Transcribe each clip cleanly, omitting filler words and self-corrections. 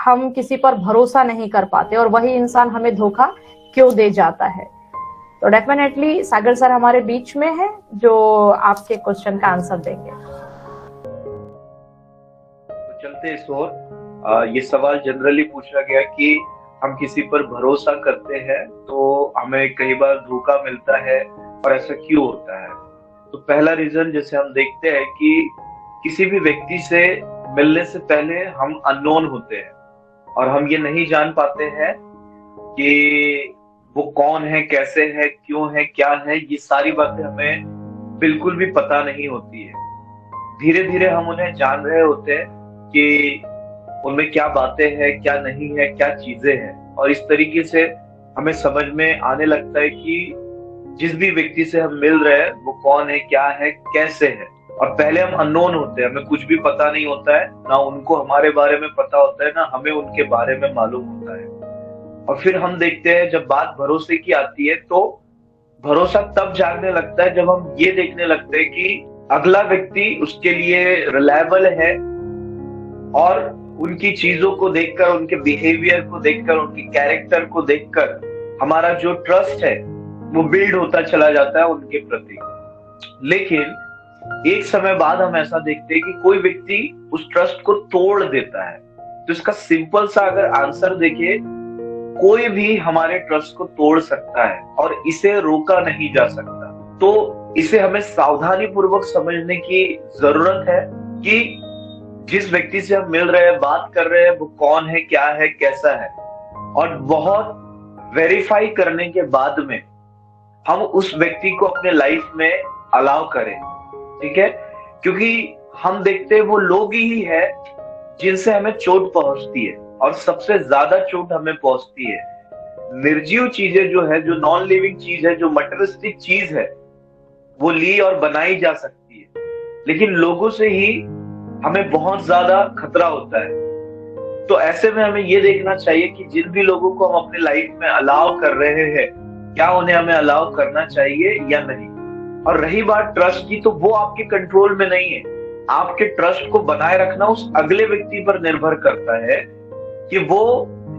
हम किसी पर भरोसा नहीं कर पाते और वही इंसान हमें धोखा क्यों दे जाता है। तो डेफिनेटली सागर सर हमारे बीच में है जो आपके क्वेश्चन का आंसर देंगे। तो चलते इस ओर। ये सवाल जनरली पूछा गया कि हम किसी पर भरोसा करते हैं तो हमें कई बार धोखा मिलता है और ऐसा क्यों होता है। तो पहला रीजन जैसे हम देखते हैं कि किसी भी व्यक्ति से मिलने से पहले हम अननोन होते हैं और हम ये नहीं जान पाते हैं कि वो कौन है, कैसे है, क्यों है, क्या है। ये सारी बातें हमें बिल्कुल भी पता नहीं होती है। धीरे धीरे हम उन्हें जान रहे होते हैं कि उनमें क्या बातें हैं, क्या नहीं है, क्या चीजें हैं। और इस तरीके से हमें समझ में आने लगता है कि जिस भी व्यक्ति से हम मिल रहे हैं वो कौन है, क्या है, कैसे है। और पहले हम अननोन होते हैं, हमें कुछ भी पता नहीं होता है, ना उनको हमारे बारे में पता होता है, ना हमें उनके बारे में मालूम होता है। और फिर हम देखते हैं जब बात भरोसे की आती है तो भरोसा तब जागने लगता है जब हम ये देखने लगते हैं कि अगला व्यक्ति उसके लिए रिलायबल है और उनकी चीजों को देखकर, उनके बिहेवियर को देखकर, उनकी कैरेक्टर को देखकर हमारा जो ट्रस्ट है वो बिल्ड होता चला जाता है उनके प्रति। लेकिन एक समय बाद हम ऐसा देखते हैं कि कोई व्यक्ति उस ट्रस्ट को तोड़ देता है। तो इसका सिंपल सा अगर आंसर देखिए, कोई भी हमारे ट्रस्ट को तोड़ सकता है और इसे रोका नहीं जा सकता। तो इसे हमें सावधानी पूर्वक समझने की जरूरत है कि जिस व्यक्ति से हम मिल रहे हैं, बात कर रहे हैं, वो कौन है, क्या है, कैसा है। और बहुत वेरीफाई करने के बाद में हम उस व्यक्ति को अपने लाइफ में अलाउ करें। ठीक है, क्योंकि हम देखते हैं वो लोग ही है जिनसे हमें चोट पहुंचती है और सबसे ज्यादा चोट हमें पहुंचती है निर्जीव चीजें जो है, जो नॉन लिविंग चीज है, जो मटेरियलिस्टिक चीज है, वो ली और बनाई जा सकती है, लेकिन लोगों से ही हमें बहुत ज्यादा खतरा होता है। तो ऐसे में हमें ये देखना चाहिए कि जिन भी लोगों को हम अपने लाइफ में अलाउ कर रहे हैं, क्या उन्हें हमें अलाउ करना चाहिए या नहीं। और रही बात ट्रस्ट की, तो वो आपके कंट्रोल में नहीं है। आपके ट्रस्ट को बनाए रखना उस अगले व्यक्ति पर निर्भर करता है कि वो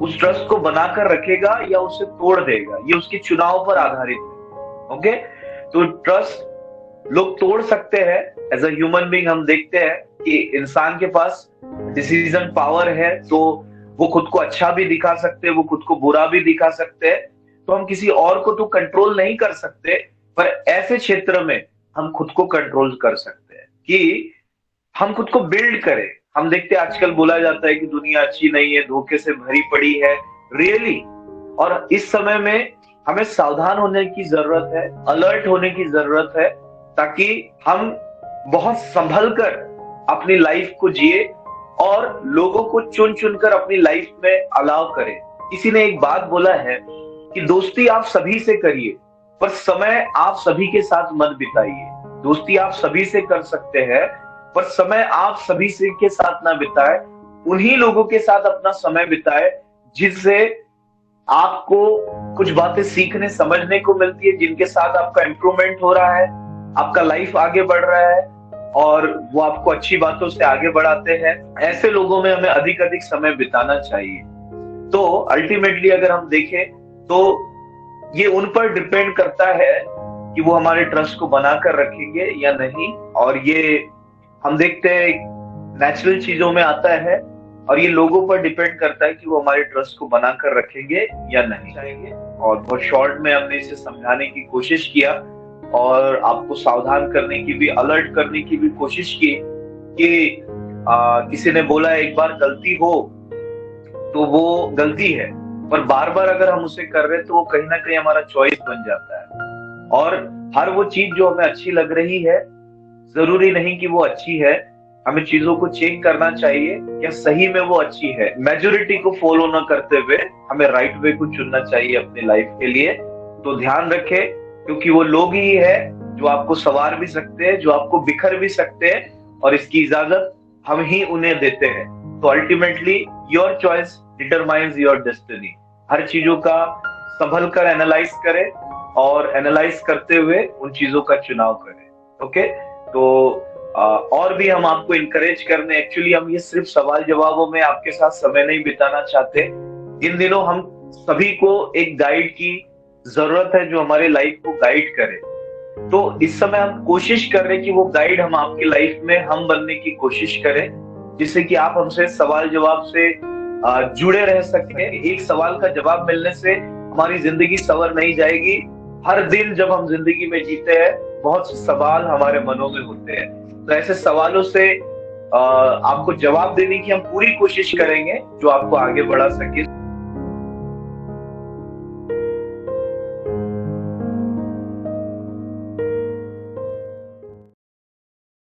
उस ट्रस्ट को बनाकर रखेगा या उसे तोड़ देगा। ये उसके चुनाव पर आधारित है। ओके, तो ट्रस्ट लोग तोड़ सकते हैं। एज अ ह्यूमन बीइंग हम देखते हैं कि इंसान के पास डिसीजन पावर है, तो वो खुद को अच्छा भी दिखा सकते हैं, वो खुद को बुरा भी दिखा सकते हैं। तो हम किसी और को तो कंट्रोल नहीं कर सकते, पर ऐसे क्षेत्र में हम खुद को कंट्रोल कर सकते हैं कि हम खुद को बिल्ड करें। हम देखते हैं आजकल बोला जाता है कि दुनिया अच्छी नहीं है, धोखे से भरी पड़ी है। रियली और इस समय में हमें सावधान होने की जरूरत है, अलर्ट होने की जरूरत है, ताकि हम बहुत संभल कर अपनी लाइफ को जिए और लोगों को चुन चुनकर अपनी लाइफ में अलाउ करें। किसी ने एक बात बोला है कि दोस्ती आप सभी से करिए, पर समय आप सभी के साथ मत बिताइए। दोस्ती आप सभी से कर सकते हैं, पर समय आप सभी से के साथ ना बिताए। उन्हीं लोगों के साथ अपना समय बिताए जिनसे आपको कुछ बातें सीखने समझने को मिलती है, जिनके साथ आपका इंप्रूवमेंट हो रहा है, आपका लाइफ आगे बढ़ रहा है और वो आपको अच्छी बातों से आगे बढ़ाते हैं। ऐसे लोगों में हमें अधिक अधिक समय बिताना चाहिए। तो अल्टीमेटली अगर हम देखें तो ये उन पर डिपेंड करता है कि वो हमारे ट्रस्ट को बनाकर रखेंगे या नहीं। और ये हम देखते हैं नेचुरल चीजों में आता है और ये लोगों पर डिपेंड करता है कि वो हमारे ट्रस्ट को बनाकर रखेंगे या नहीं चाहेंगे। और बहुत शॉर्ट में हमने इसे समझाने की कोशिश किया और आपको सावधान करने की भी, अलर्ट करने की भी कोशिश की कि किसी ने बोला एक बार गलती हो तो वो गलती है, पर बार बार अगर हम उसे कर रहे हैं तो वो कहीं ना कहीं हमारा चॉइस बन जाता है। और हर वो चीज जो हमें अच्छी लग रही है, जरूरी नहीं कि वो अच्छी है। हमें चीजों को चेक करना चाहिए क्या सही में वो अच्छी है। मेजोरिटी को फॉलो न करते हुए हमें राइट वे को चुनना चाहिए अपनी लाइफ के लिए। तो ध्यान रखें, क्योंकि वो लोग ही है जो आपको संवार भी सकते हैं, जो आपको बिखर भी सकते हैं, और इसकी इजाजत हम ही उन्हें देते हैं। तो ultimately your choice determines your destiny. हर चीजों का संभल कर एनालाइज करें और एनालाइज करते हुए उन चीजों का चुनाव करें। ओके, तो और भी हम आपको इनकरेज करने, एक्चुअली हम ये सिर्फ सवाल जवाबों में आपके साथ समय नहीं बिताना चाहते। इन दिनों हम सभी को एक गाइड की जरूरत है जो हमारे लाइफ को गाइड करे। तो इस समय हम कोशिश कर रहे हैं कि वो गाइड हम आपकी लाइफ में हम बनने की कोशिश करें, जिससे कि आप हमसे सवाल जवाब से जुड़े रह सके। एक सवाल का जवाब मिलने से हमारी जिंदगी संवर नहीं जाएगी। हर दिन जब हम जिंदगी में जीते हैं, बहुत से सवाल हमारे मनों में होते हैं। तो ऐसे सवालों से आपको जवाब देने की हम पूरी कोशिश करेंगे जो आपको आगे बढ़ा सके।